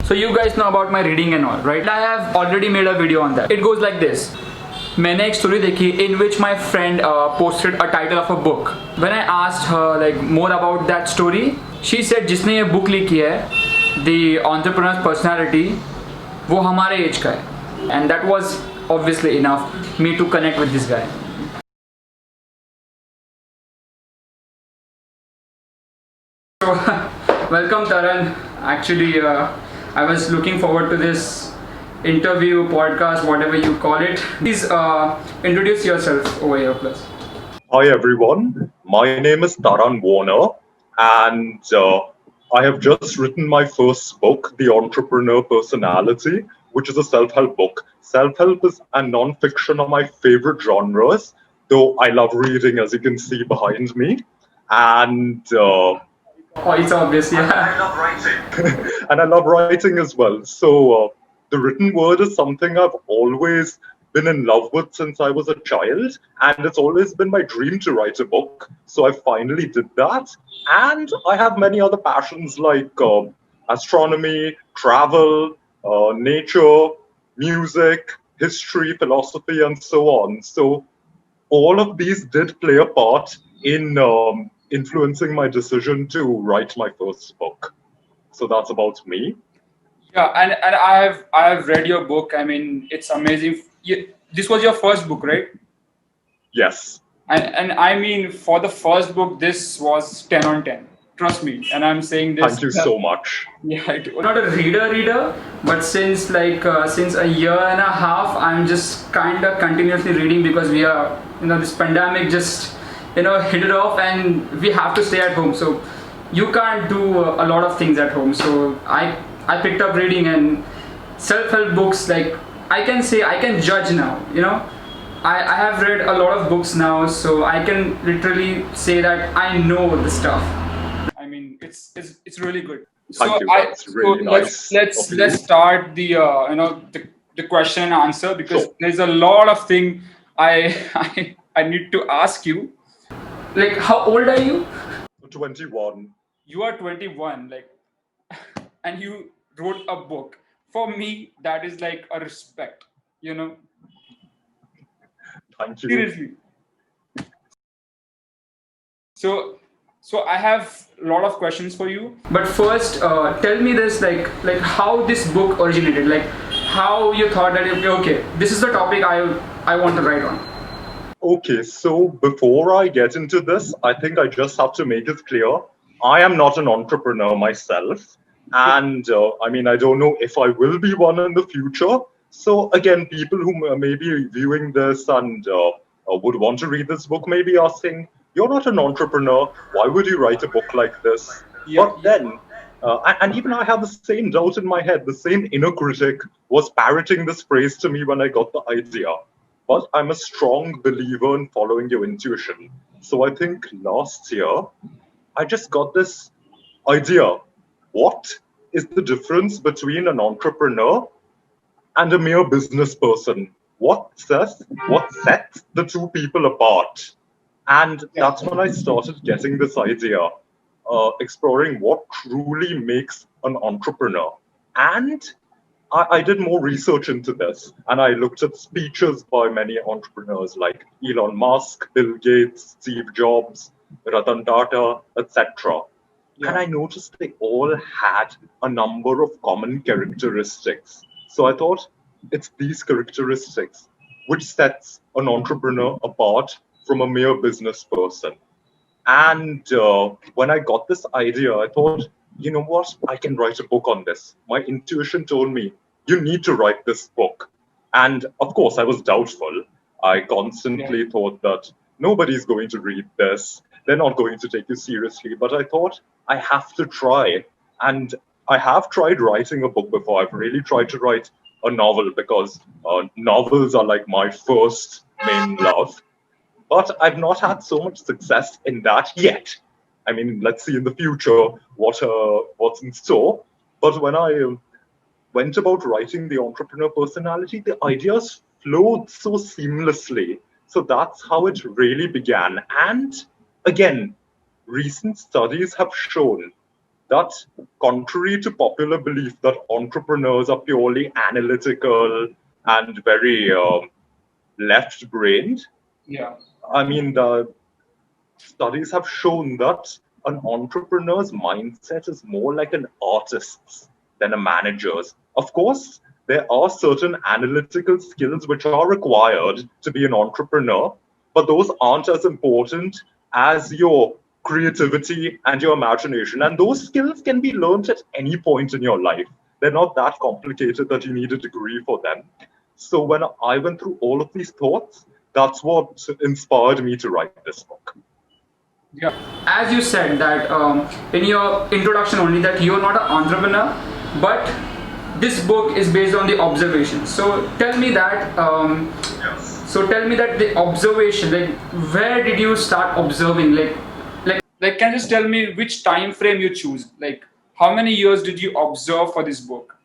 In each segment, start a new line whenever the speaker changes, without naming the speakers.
So you guys know about my reading and all, right? I have already made a video on that. It goes like this. मैंने एक story देखी in which my friend posted a title of a book. When I asked her like more about that story, she said जिसने ये book लिखी है, The Entrepreneur's Personality, वो हमारे age का है. And that was obviously enough me to connect with this guy. So, welcome Taran. Actually, I was looking forward to this interview, podcast, whatever you call it. Please introduce yourself over here, please.
Hi everyone, my name is Taran Warner, and I have just written my first book, The Entrepreneur Personality, which is a self-help book. Self-help is and non-fiction are my favorite genres, though I love reading, as you can see behind me. And
Oh, it's obvious, yeah.
I love writing. And I love writing as well. So the written word is something I've always been in love with since I was a child, and it's always been my dream to write a book. So I finally did that. And I have many other passions like astronomy, travel, nature, music, history, philosophy, and so on. So all of these did play a part in influencing my decision to write my first book. So that's about me.
Yeah, and I have read your book. I mean, it's amazing. This was your first book, right?
Yes.
And I mean, for the first book, this was 10 on 10. Trust me. And I'm saying this.
Thank you so much.
Yeah, not a reader, but since a year and a half, I'm just kind of continuously reading because we are, this pandemic just, hit it off and we have to stay at home. So you can't do a lot of things at home. So I picked up reading and self-help books. Like I can judge now, I have read a lot of books now, so I can literally say that I know the stuff. I mean, it's really good.
Thank you. That's really nice.
Let's start the the question and answer, because
Sure.
there's a lot of thing I need to ask you. Like, how old are you?
21.
You are 21, like, and you wrote a book. For me, that is like a respect,
Thank you.
Seriously. So I have a lot of questions for you. But first, tell me this, like how this book originated, like how you thought that, okay, this is the topic I want to write on.
Okay, so before I get into this, I think I just have to make it clear. I am not an entrepreneur myself. And I mean, I don't know if I will be one in the future. So again, people who may be viewing this and would want to read this book may be asking, you're not an entrepreneur. Why would you write a book like this?
Yeah.
But then, and even I have the same doubt in my head, the same inner critic was parroting this phrase to me when I got the idea. But I'm a strong believer in following your intuition. So I think last year, I just got this idea. What is the difference between an entrepreneur and a mere business person? What sets the two people apart? And that's when I started getting this idea, exploring what truly makes an entrepreneur. And I did more research into this, and I looked at speeches by many entrepreneurs like Elon Musk, Bill Gates, Steve Jobs, Ratan Tata, etc.
Yeah.
And I noticed they all had a number of common characteristics. So I thought it's these characteristics which sets an entrepreneur apart from a mere business person. And when I got this idea, I thought, you know what, I can write a book on this. My intuition told me, you need to write this book. And of course, I was doubtful. I constantly thought that nobody's going to read this. They're not going to take you seriously. But I thought, I have to try. And I have tried writing a book before. I've really tried to write a novel because novels are like my first main love. But I've not had so much success in that yet. I mean, let's see in the future what's in store. But when I went about writing the entrepreneur personality, the ideas flowed so seamlessly. So that's how it really began. And again, recent studies have shown that contrary to popular belief that entrepreneurs are purely analytical and very left-brained,
Yeah.
I mean, the studies have shown that an entrepreneur's mindset is more like an artist's than a manager's. Of course, there are certain analytical skills which are required to be an entrepreneur, but those aren't as important as your creativity and your imagination. And those skills can be learned at any point in your life. They're not that complicated that you need a degree for them. So when I went through all of these thoughts, that's what inspired me to write this book.
Yeah. As you said that in your introduction only that you're not an entrepreneur, but this book is based on the observation. So tell me that. So tell me that the observation, like where did you start observing? Like can you just tell me which time frame you choose? Like how many years did you observe for this book?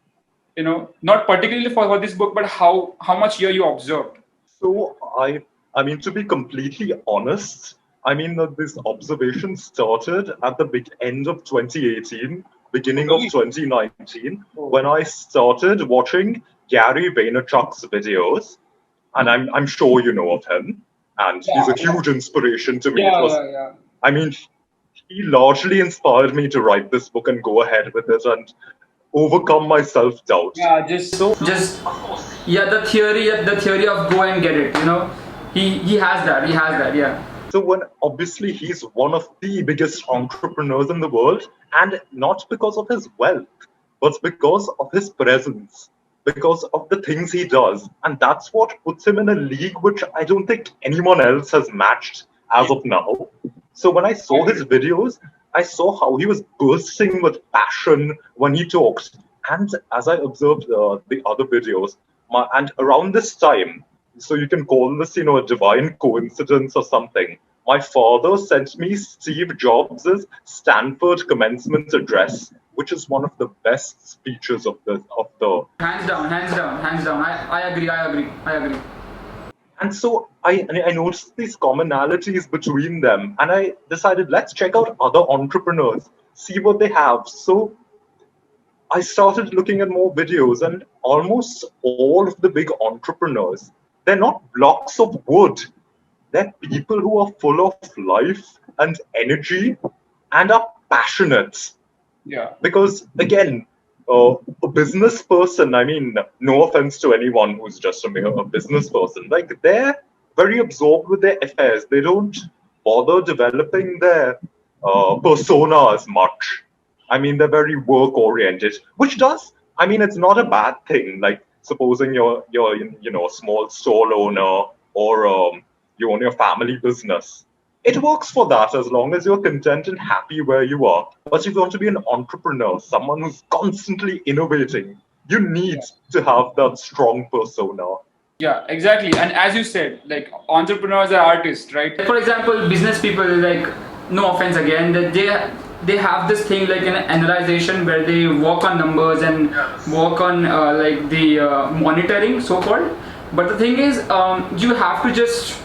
You know, not particularly for this book, but how much year you observed?
So I mean, to be completely honest, I mean that this observation started at the big end of 2018, beginning of 2019, when I started watching Gary Vaynerchuk's videos, and I'm sure you know of him, and he's a huge inspiration to me.
Yeah.
I mean, he largely inspired me to write this book and go ahead with it and overcome my self-doubt.
Yeah, just yeah, the theory of go and get it. You know, he has that. He has that. Yeah.
So when obviously he's one of the biggest entrepreneurs in the world, and not because of his wealth, but because of his presence, because of the things he does. And that's what puts him in a league which I don't think anyone else has matched as of now. So when I saw his videos, I saw how he was bursting with passion when he talked. And as I observed the other videos, and around this time, so you can call this, you know, a divine coincidence or something. My father sent me Steve Jobs' Stanford commencement address, which is one of the best speeches of the.
Hands down, hands down, hands down. I agree. I agree.
And so I noticed these commonalities between them, and I decided let's check out other entrepreneurs, see what they have. So I started looking at more videos, and almost all of the big entrepreneurs, they're not blocks of wood. They're people who are full of life and energy and are passionate.
Yeah.
Because, again, a business person, I mean, no offense to anyone who's just a business person, like they're very absorbed with their affairs. They don't bother developing their persona as much. I mean, they're very work oriented, which does, I mean, it's not a bad thing. Like, supposing you're you know, a small stall owner or you own your family business. It works for that as long as you're content and happy where you are. But if you want to be an entrepreneur, someone who's constantly innovating, you need to have that strong persona.
Yeah, exactly. And as you said, like entrepreneurs are artists, right? For example, business people, like no offense again, that they have this thing like an analyzation where they work on numbers and work on like the monitoring, so called. But the thing is, you have to just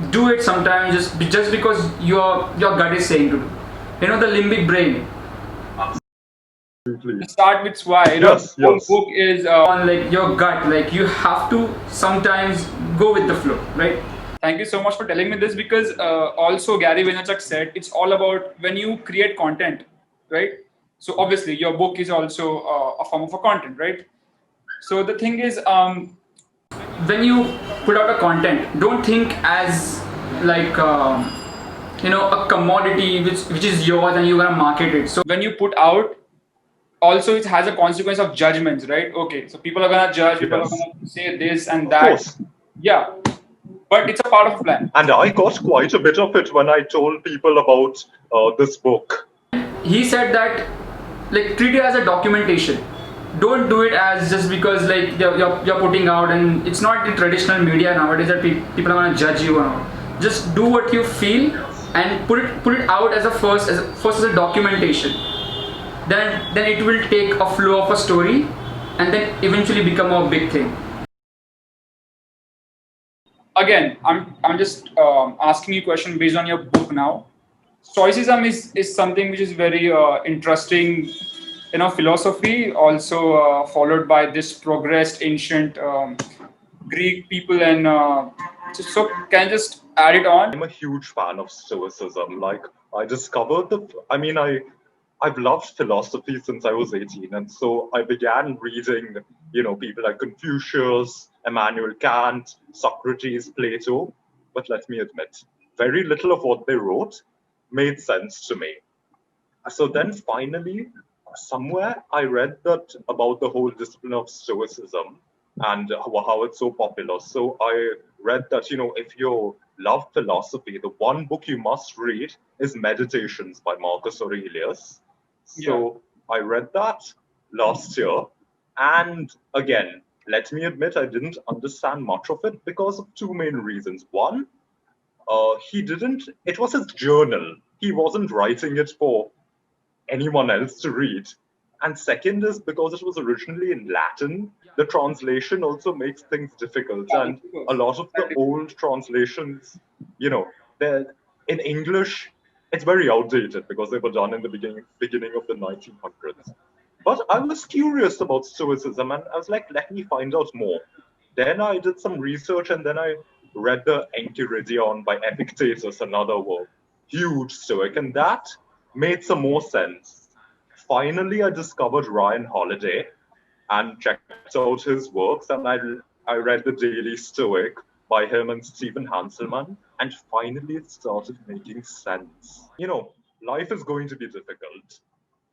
do it sometimes, just because your gut is saying to do. You know, the limbic brain.
Absolutely.
Start with why. You know,
Yes,
whole
yes.
book is on like your gut. Like you have to sometimes go with the flow, right? Thank you so much for telling me this, because also Gary Vaynerchuk said it's all about when you create content, right? So obviously your book is also a form of a content, right? So the thing is, when you put out a content, don't think as like you know, a commodity which is yours and you're gonna market it. So when you put out, also it has a consequence of judgments, right? Okay, so people are gonna judge, people are gonna say this and that.
Of course.
Yeah, but it's a part of a plan.
And I got quite a bit of it when I told people about this book.
He said that like treat it as a documentation. Don't do it as just because like you're putting out, and it's not the traditional media nowadays that people are gonna judge you or not. Just do what you feel and put it out as a first as a documentation. Then it will take a flow of a story and then eventually become a big thing. Again, I'm just asking you a question based on your book now. Stoicism is something which is very interesting, philosophy. Also followed by this progressed ancient Greek people, and so can I just add it on?
I'm a huge fan of Stoicism. Like I discovered I've loved philosophy since I was 18, and so I began reading, people like Confucius, Immanuel Kant, Socrates, Plato. But let me admit, very little of what they wrote made sense to me. So then finally, somewhere I read that about the whole discipline of Stoicism and how it's so popular. So I read that, if you love philosophy, the one book you must read is Meditations by Marcus Aurelius.
Yeah.
So I read that last year. And again, let me admit, I didn't understand much of it because of two main reasons. One, it was his journal. He wasn't writing it for anyone else to read. And second is because it was originally in Latin, the translation also makes things difficult.
Yeah,
And a lot of the old translations, they're in English, it's very outdated because they were done in the beginning of the 1900s. But I was curious about Stoicism and I was like, let me find out more. Then I did some research and then I read the Enchiridion by Epictetus, another work, huge Stoic, and that made some more sense. Finally, I discovered Ryan Holiday and checked out his works, and I read the Daily Stoic by him and Stephen Hanselman, and finally it started making sense. Life is going to be difficult.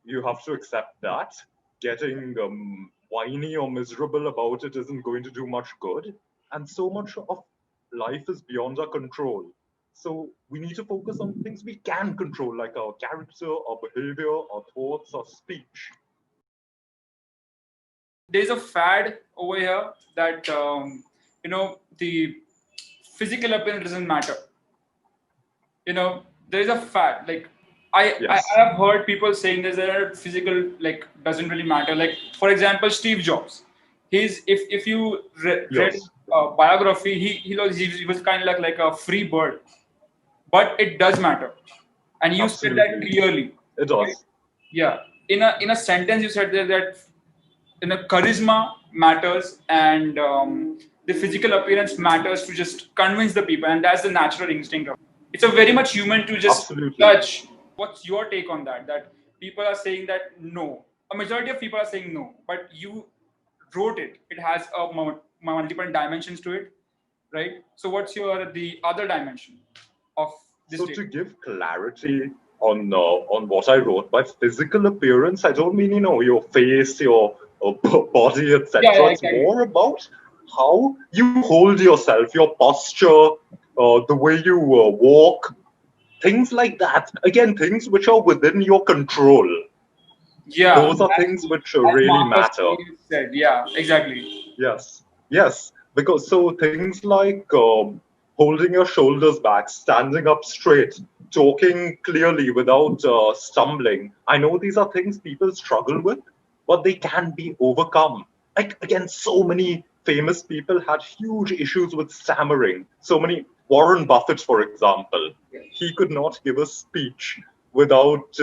You have to accept that. Getting whiny or miserable about it isn't going to do much good. And so much of life is beyond our control. So we need to focus on things we can control, like our character, our behavior, our thoughts, our speech.
There's a fad over here that the physical appearance doesn't matter. There is a fad. Like I
Yes.
have heard people saying this, that physical like doesn't really matter. Like for example, Steve Jobs. He's if you read
Yes.
biography, he was kind of like a free bird, but it does matter, and you said that
Absolutely.
clearly.
It
Right?
does.
Yeah, in a sentence you said that charisma matters, and the physical appearance matters to just convince the people, and that's the natural instinct of it. It's a very much human to just
Absolutely.
judge. What's your take on that? That people are saying that no, a majority of people are saying no, but you wrote it. It has a multiple dimensions to it, right? So what's the other dimension of this
So to
statement?
give clarity on what I wrote by physical appearance, I don't mean your face, your body,
Yeah,
etc.
yeah,
It's
exactly.
more about how you hold yourself, your posture, the way you walk, things like that. Again, things which are within your control.
Yeah,
Those are things which
as
really
Marcus
matter.
Aurelius said. Yeah, exactly.
Yes, yes, because so things like holding your shoulders back, standing up straight, talking clearly without stumbling. I know these are things people struggle with, but they can be overcome. Like, again, so many famous people had huge issues with stammering. So many, Warren Buffett, for example, he could not give a speech without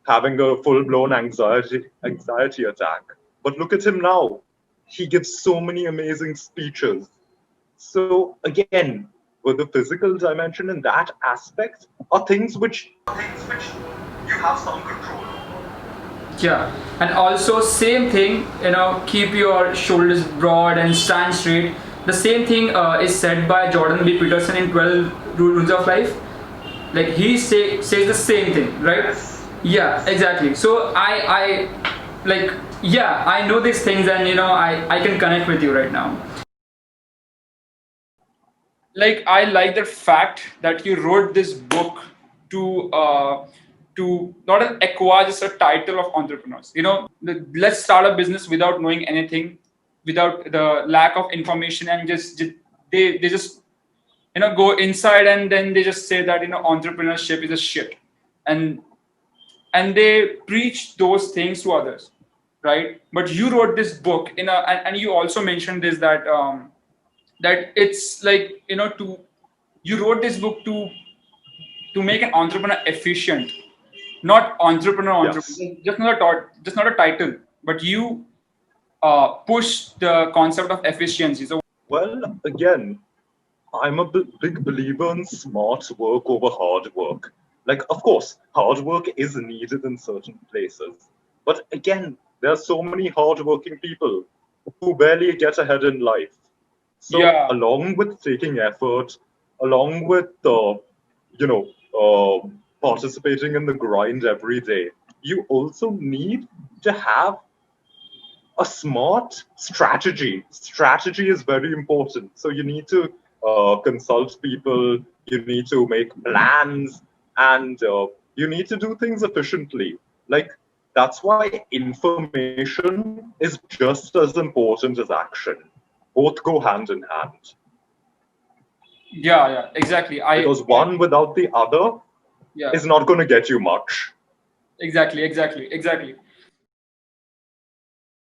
having a full-blown anxiety attack. But look at him now. He gives so many amazing speeches. So again, with the physical dimension in that aspect are things which you have some control over.
Yeah, and also same thing, keep your shoulders broad and stand straight. The same thing is said by Jordan B. Peterson in 12 Rules of Life. Like says the same thing, right?
Yes.
Yeah, exactly. So like, yeah, I know these things, and I can connect with you right now. Like I like the fact that you wrote this book to to not an acquire just a title of entrepreneurs. Let's start a business without knowing anything, without the lack of information, and they just go inside, and then they just say that entrepreneurship is a shit, and they preach those things to others, right? But you wrote this book and you also mentioned this, that that it's like to you wrote this book to to make an entrepreneur efficient, not entrepreneur,
Yes.
just not a title, but you push the concept of efficiency. So
Well, again, I'm a big believer in smart work over hard work. Like, of course, hard work is needed in certain places. But again, there are so many hardworking people who barely get ahead in life. So,
yeah,
along with taking effort, along with, participating in the grind every day, you also need to have a smart strategy. Strategy is very important. So you need to consult people, you need to make plans, and you need to do things efficiently. Like, that's why information is just as important as action. Both go hand in hand.
yeah, exactly.
Because one without the other
Yeah,
is not going to get you much.
exactly.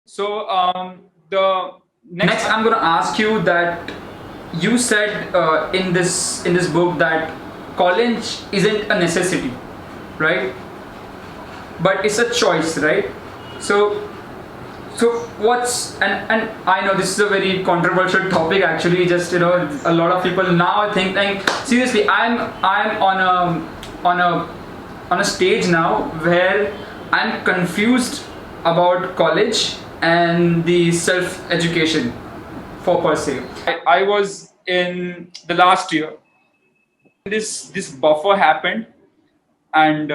So the next I'm going to ask you that you said in this book that college isn't a necessity, right? But it's a choice, right? So so what's and I know this is a very controversial topic actually. Just a lot of people now think like seriously. I'm on a on a stage now where I'm confused about college and the self education for per se. I was in the last year. This buffer happened, and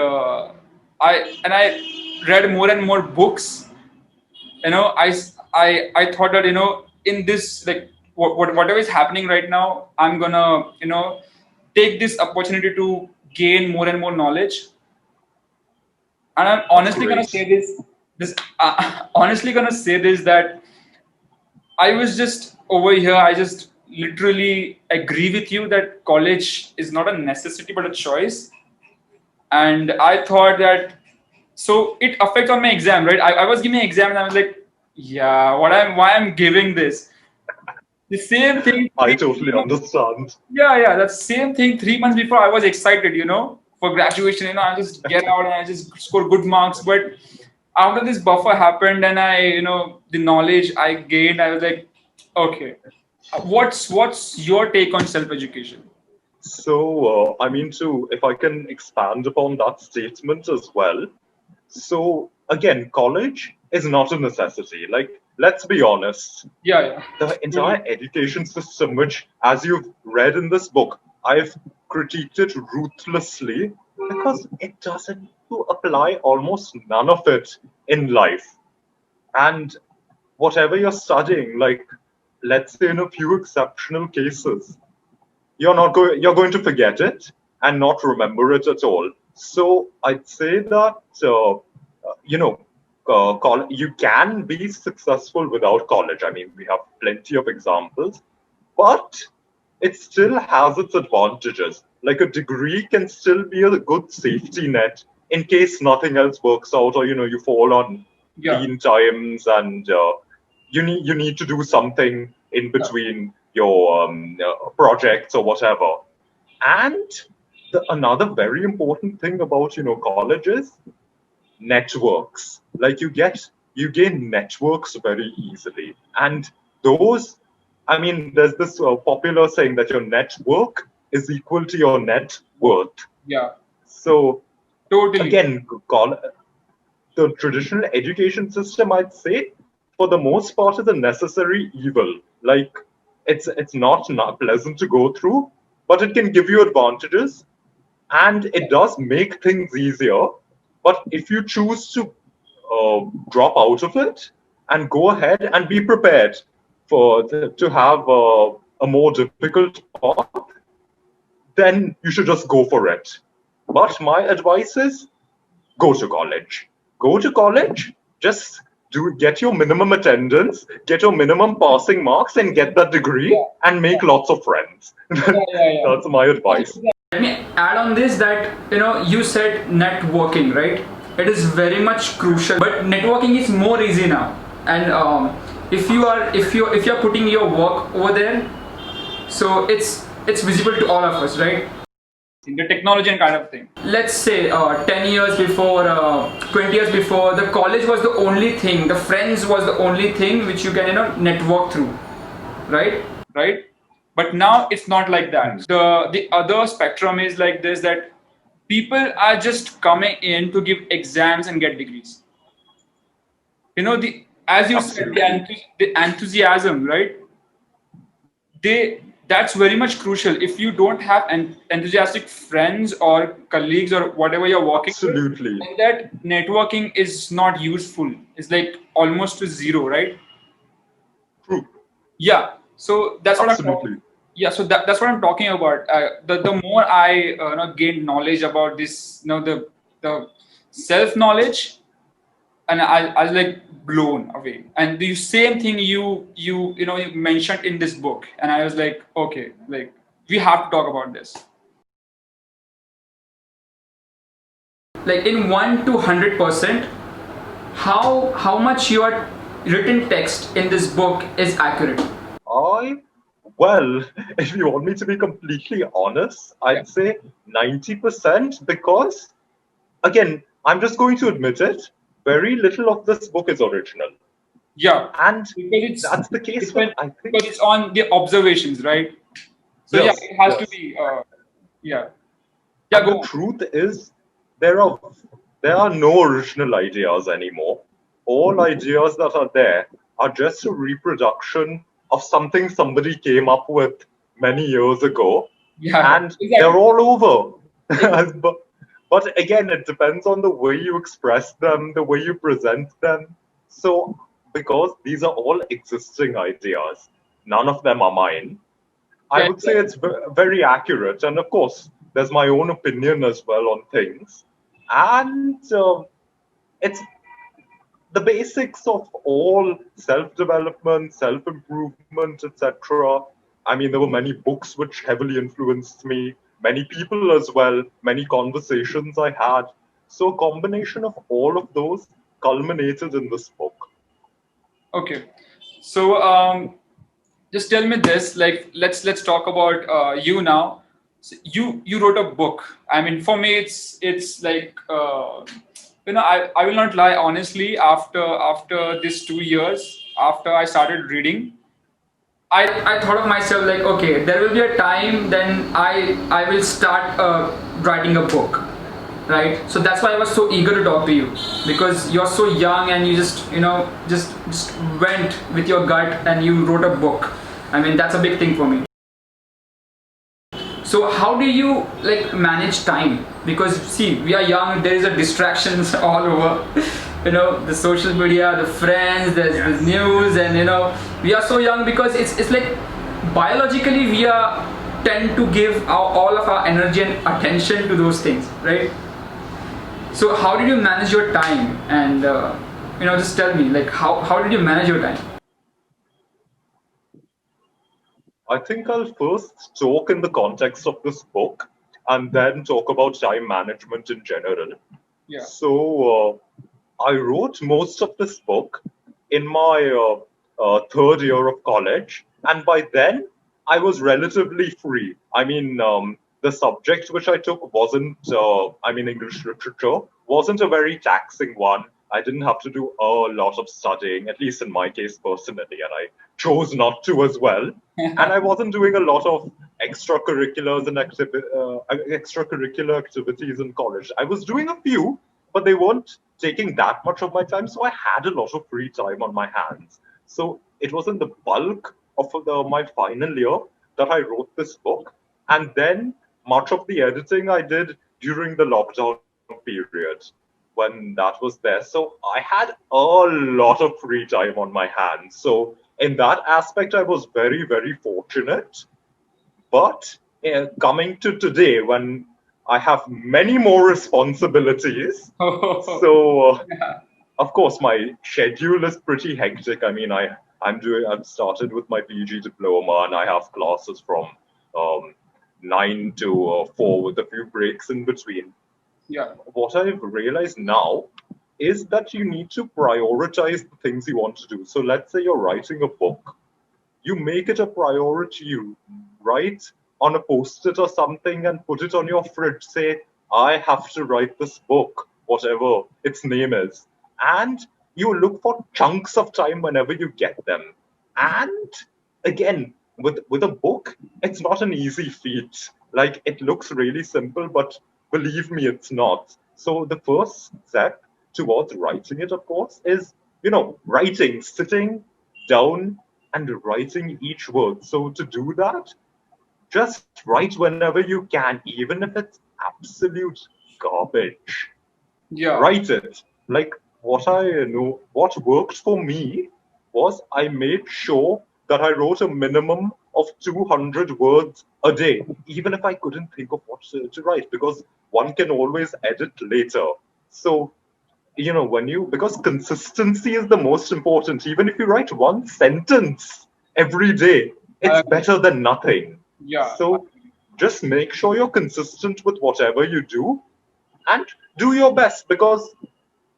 I read more and more books. I thought that in this like whatever is happening right now, I'm gonna take this opportunity to gain more and more knowledge. And I'm
That's
honestly gonna
great.
say this honestly gonna say this that I was just over here. I just literally agree with you that college is not a necessity but a choice. And I thought that so it affects on my exam, right? I was giving an exam and I was like, yeah, why I'm giving this. The same thing,
I totally understand.
yeah, that same thing 3 months before I was excited, for graduation, I just get out and I just score good marks. But after this buffer happened and the knowledge I gained, I was like, okay, what's your take on self education?
So, if I can expand upon that statement as well. So, again, college is not a necessity. Like, let's be honest,
Yeah,
the
totally.
entire education system, which, as you've read in this book, I've critiqued it ruthlessly because it doesn't apply almost none of it in life. And whatever you're studying, like, let's say in a few exceptional cases, you're going to forget it and not remember it at all. So I'd say that you can be successful without college. I mean, we have plenty of examples, but it still has its advantages. Like, a degree can still be a good safety net in case nothing else works out, or you fall on
Yeah.
lean times, and you need to do something in between your projects or whatever. And another very important thing about college is networks. Like, you gain networks very easily, and those, I mean, there's this popular saying that your network is equal to your net worth.
Yeah,
So
totally.
again, the traditional education system, I'd say, for the most part, is a necessary evil. Like, it's not pleasant to go through, but it can give you advantages, and it does make things easier. But if you choose to drop out of it and go ahead and be prepared to have a more difficult path, then you should just go for it. But my advice is, go to college. Go to college. Just get your minimum attendance, get your minimum passing marks, and get that degree,
Yeah,
and make lots of friends.
yeah.
That's my advice.
Let me add on this that you said networking, right? It is very much crucial, but networking is more easy now. And if you're putting your work over there, so it's visible to all of us, right? the technology and kind of thing. Let's say 10 years before, 20 years before, the college was the only thing, the friends was the only thing which you can, network through, right? Right? But now it's not like that. The other spectrum is like this, that people are just coming in to give exams and get degrees. The as you said,
Absolutely.
the enthusiasm, right? That's very much crucial. If you don't have enthusiastic friends or colleagues or whatever you're working with,
Absolutely.
then that networking is not useful. It's like almost to zero, right?
True.
Yeah. So that's what I'm talking.
Absolutely.
Yeah. So that's what I'm talking about. The more I gain knowledge about this, the self knowledge, and I was like blown away. And the same thing you mentioned in this book, and I was like, okay, like we have to talk about this. Like in 1 to 100%, how much your written text in this book is accurate?
Well, if you want me to be completely honest,
Yeah.
I'd say 90% because, again, I'm just going to admit it, very little of this book is original.
Yeah,
And
because
that's the case with, I think.
because it's on the observations, right? So yeah,
Yes,
it has to
yes.
be. Yeah, yeah.
And
Go
the
on.
truth is, there are there are no original ideas anymore. All ideas that are there are just a reproduction of something somebody came up with many years ago,
Yeah,
and they're
exactly.
all over. but, but again, it depends on the way you express them, the way you present them. So, because these are all existing ideas, none of them are mine. I
Yeah,
would say it's very accurate. And of course, there's my own opinion as well on things. And it's the basics of all self development, self improvement, etc. I mean, there were many books which heavily influenced me, many people as well, many conversations I had. So, a combination of all of those culminated in this book.
okay. So just tell me this. Like, let's talk about you now. So you wrote a book. I mean, for me, it's like I will not lie. Honestly, after these 2 years, after I started reading, I thought of myself like, okay, there will be a time then I will start writing a book, right? So that's why I was so eager to talk to you, because you're so young and you just went with your gut and you wrote a book. I mean, that's a big thing for me. So how do you like manage time? Because see, we are young. There is a distractions all over. The social media, the friends, there's the news, and we are so young because it's like biologically we are tend to give all of our energy and attention to those things, right? So how did you manage your time? And just tell me, like how did you manage your time?
I think I'll first talk in the context of this book and then talk about time management in general.
Yeah.
So, I wrote most of this book in my third year of college, and by then I was relatively free. I mean, the subject which I took wasn't, English literature, wasn't a very taxing one. I didn't have to do a lot of studying, at least in my case personally, and I chose not to as well. And I wasn't doing a lot of extracurriculars and extracurricular activities in college. I was doing a few, but they weren't taking that much of my time. So I had a lot of free time on my hands. So it was in the bulk of my final year that I wrote this book. And then much of the editing I did during the lockdown period when that was there. So I had a lot of free time on my hands. So in that aspect, I was very, very fortunate. But coming to today, when I have many more responsibilities, so of course my schedule is pretty hectic. I mean, I've started with my PG diploma, and I have classes from 9 to 4 with a few breaks in between.
Yeah.
What I've realized now is that you need to prioritize the things you want to do. So let's say you're writing a book, you make it a priority. You write on a post-it or something and put it on your fridge. Say, I have to write this book, whatever its name is. And you look for chunks of time whenever you get them. And again, with a book, it's not an easy feat. Like, it looks really simple, but believe me, it's not. So the first step towards writing it, of course, is, writing, sitting down and writing each word. So to do that, just write whenever you can, even if it's absolute garbage.
Yeah.
Write it. Like, what worked for me was I made sure that I wrote a minimum of 200 words a day, even if I couldn't think of what to write, because one can always edit later. So, because consistency is the most important. Even if you write one sentence every day,
I
it's
agree.
better than nothing.
Yeah.
So just make sure you're consistent with whatever you do and do your best, because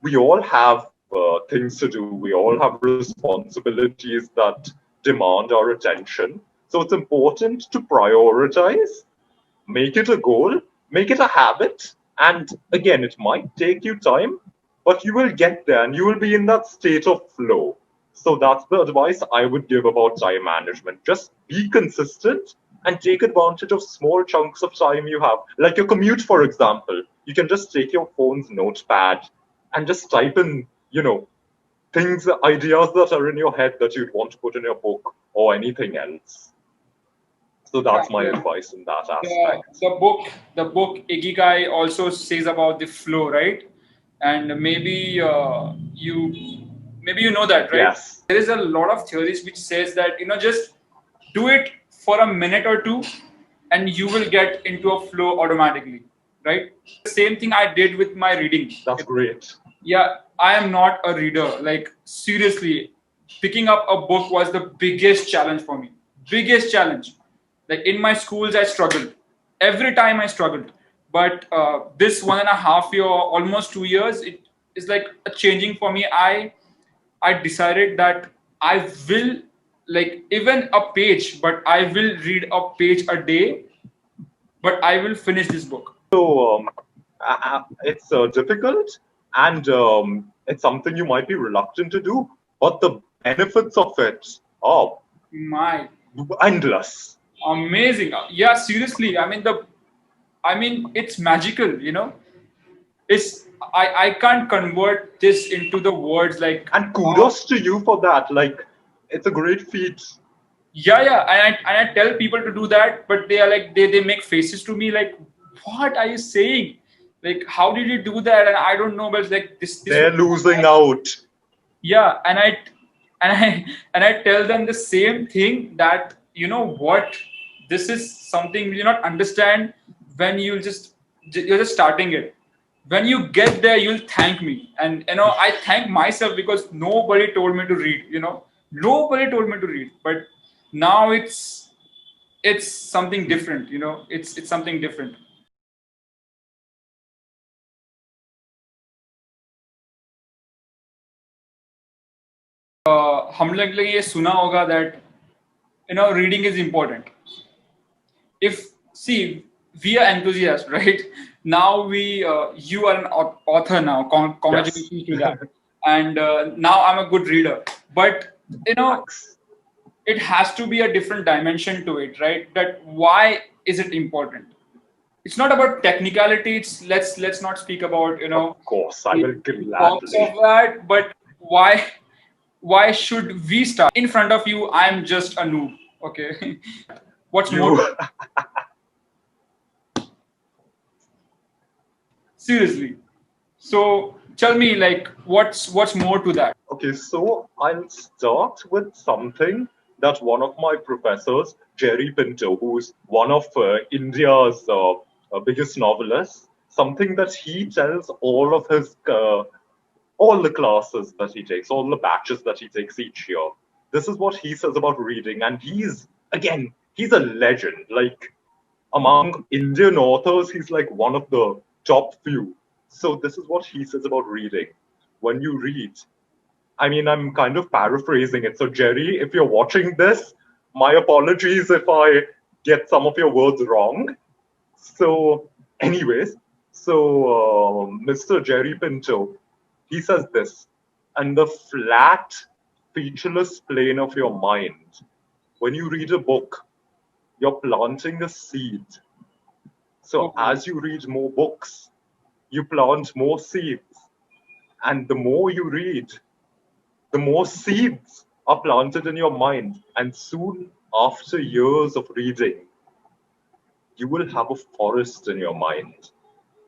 we all have things to do. We all have responsibilities that demand our attention. So it's important to prioritize, make it a goal, make it a habit. And again, it might take you time, but you will get there and you will be in that state of flow. So that's the advice I would give about time management. Just be consistent and take advantage of small chunks of time you have. Like your commute, for example. You can just take your phone's notepad and just type in, things, ideas that are in your head that you'd want to put in your book or anything else. So
Yeah.
that's my advice in that
The,
aspect.
the book the book Ikigai also says about the flow, right? And maybe you know that, right?
Yes.
There is a lot of theories which says that just do it for a minute or two and you will get into a flow automatically, right? The same thing I did with my reading.
That's great.
Yeah, I am not a reader. Like, seriously, picking up a book was the biggest challenge for me. Biggest challenge. Like, in my schools, I struggled. Every time I struggled. But this 1.5 year, almost 2 years, it is like a changing for me. I decided that I will, like, even a page, but I will read a page a day, but I will finish this book.
So it's difficult, and it's something you might be reluctant to do, but the benefits of it are
My
endless.
amazing. Yeah, seriously. I mean, it's magical, It's I can't convert this into the words like
And
how.
kudos to you for that. Like, it's a great feat.
Yeah, yeah. And I tell people to do that, but they are like they make faces to me like, what are you saying? Like, how did you do that? And I don't know, but it's like this
They're losing out.
yeah. And I tell them the same thing, that what, this is something you not understand when you're just starting it. When you get there, you'll thank me. And I thank myself because nobody told me to read. Nobody told me to read. But now it's something different. It's something different. हम लोग ने ये सुना होगा that reading is important. If see, we are enthusiasts, right? Now you are an author now.
Yes.
Congratulations to that. And now I'm a good reader. But
Thanks.
it has to be a different dimension to it, right? That why is it important? It's not about technicality. Let's not speak about
Of course, I
the
will
perks of
gladly.
that. But why should we start? In front of you, I'm just a noob. Okay. What's more?
You.
Seriously. So tell me, like, what's more to that?
Okay, so I'll start with something that one of my professors, Jerry Pinto, who's one of India's biggest novelists, something that he tells all the classes that he takes, all the batches that he takes each year. This is what he says about reading, and he's a legend. Like, among Indian authors, he's like one of the top few. So this is what he says about reading. When you read, I mean, I'm kind of paraphrasing it. So, Jerry, if you're watching this, my apologies if I get some of your words wrong. So, anyways, Mr. Jerry Pinto, he says this, and the flat, featureless plane of your mind, when you read a book, you're planting a seed. So
Okay.
as you read more books, you plant more seeds. And the more you read, the more seeds are planted in your mind. And soon, after years of reading, you will have a forest in your mind.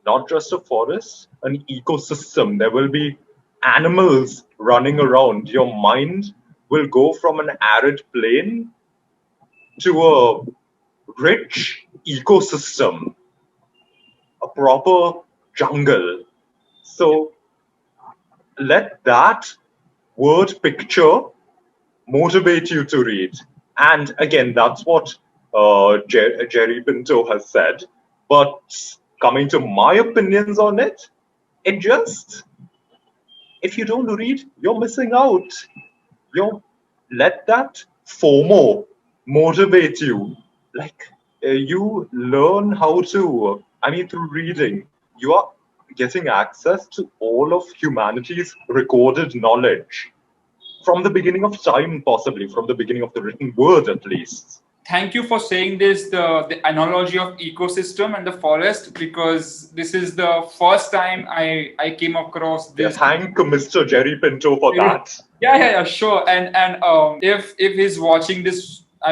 Not just a forest, an ecosystem. There will be animals running around. Your mind will go from an arid plain to a rich ecosystem, a proper jungle. So let that word picture motivate you to read. And again, that's what Jerry Pinto has said. But coming to my opinions on it, it just, if you don't read, you're missing out. Let that FOMO motivate you. Like you learn how to, I mean, through reading, you are getting access to all of humanity's recorded knowledge from the beginning of time, possibly from the beginning of the written word, at least.
Thank you for saying this, the analogy of ecosystem and the forest, because this is the first time I came across
Yeah,
this.
thank Mr. Jerry Pinto for that.
Yeah, sure. And if he's watching this, I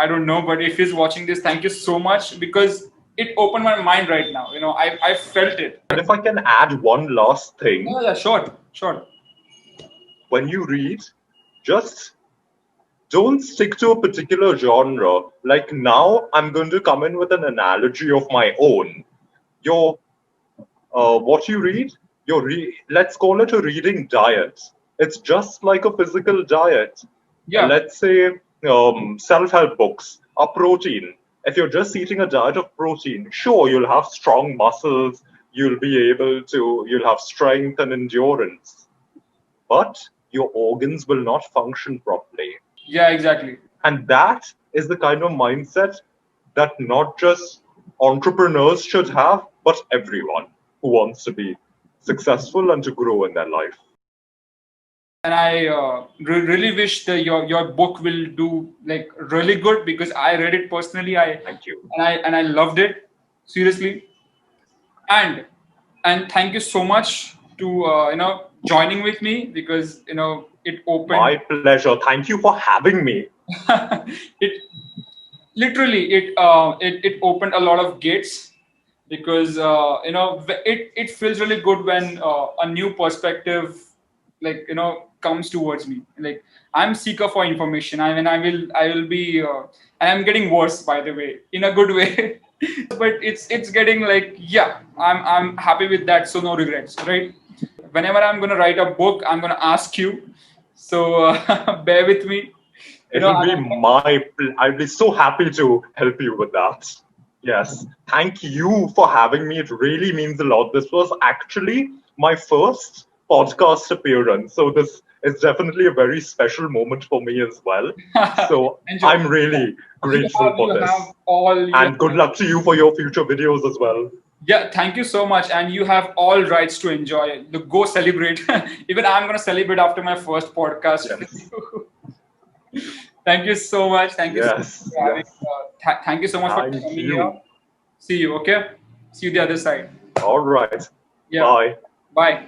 don't know, but if he's watching this, thank you so much, because it opened my mind right now. I felt it.
And if I can add one last thing,
Yeah, sure.
when you read, just don't stick to a particular genre. Like now, I'm going to come in with an analogy of my own. Your what you read, let's call it a reading diet. It's just like a physical diet.
Yeah.
Let's say self-help books are protein. If you're just eating a diet of protein, sure, you'll have strong muscles, you'll have strength and endurance, but your organs will not function properly.
Yeah, exactly.
And that is the kind of mindset that not just entrepreneurs should have, but everyone who wants to be successful and to grow in their life.
And I really wish that your book will do like really good, because I read it personally.
Thank you.
And I loved it, seriously. And thank you so much to joining with me, because it opened.
My pleasure. Thank you for having me.
It literally it opened a lot of gates, because it feels really good when a new perspective comes towards me. Like, I'm seeker for information. I will be and I'm getting worse, by the way, in a good way. But it's getting like, yeah, I'm happy with that, so no regrets, right? Whenever I'm going to write a book, I'm going to ask you, so bear with me.
I'll be so happy to help you with that. Yes. Thank you for having me. It really means a lot. This was actually my first podcast appearance. So this is definitely a very special moment for me as well. So I'm really grateful for this. And good luck to you for your future videos as well.
Yeah, thank you so much. And you have all rights to enjoy it. Go celebrate. Even I'm going to celebrate after my first podcast. Yes. Thank you so much. Thank you so much for having, thank you so much for coming here. See you, okay? See you the other side.
All right.
Yeah.
Bye.
Bye.